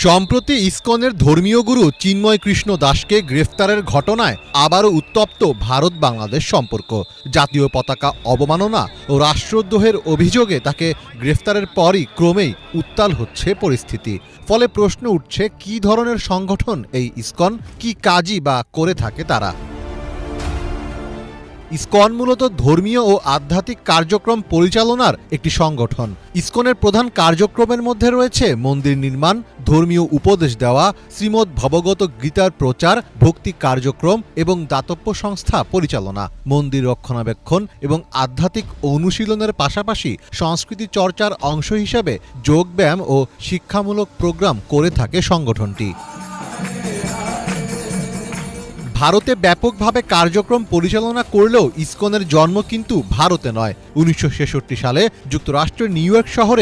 সম্প্রতি ইসকনের ধর্মীয় গুরু চিন্ময় কৃষ্ণ দাসকে গ্রেফতারের ঘটনায় আবারও উত্তপ্ত ভারত বাংলাদেশ সম্পর্ক। জাতীয় পতাকা অবমাননা ও রাষ্ট্রদ্রোহের অভিযোগে তাকে গ্রেফতারের পরই ক্রমেই উত্তাল হচ্ছে পরিস্থিতি। ফলে প্রশ্ন উঠছে, কী ধরনের সংগঠন এই ইসকন, কী কাজই বা করে থাকে তারা। ইসকন মূলত ধর্মীয় ও আধ্যাত্মিক কার্যক্রম পরিচালনার একটি সংগঠন। ইসকনের প্রধান কার্যক্রমের মধ্যে রয়েছে মন্দির নির্মাণ, ধর্মীয় উপদেশ দেওয়া, শ্রীমদ্ ভগবত গীতার প্রচার, ভক্তি কার্যক্রম এবং দাতব্য সংস্থা পরিচালনা। মন্দির রক্ষণাবেক্ষণ এবং আধ্যাত্মিক অনুশীলনের পাশাপাশি সংস্কৃতি চর্চার অংশ হিসেবে যোগব্যায়াম ও শিক্ষামূলক প্রোগ্রাম করে থাকে সংগঠনটি। ভারতে ব্যাপকভাবে কার্যক্রম পরিচালনা করলেও ইসকনের জন্ম কিন্তু ভারতে নয়। 1966 সালে যুক্তরাষ্ট্রের নিউ ইয়র্ক শহরে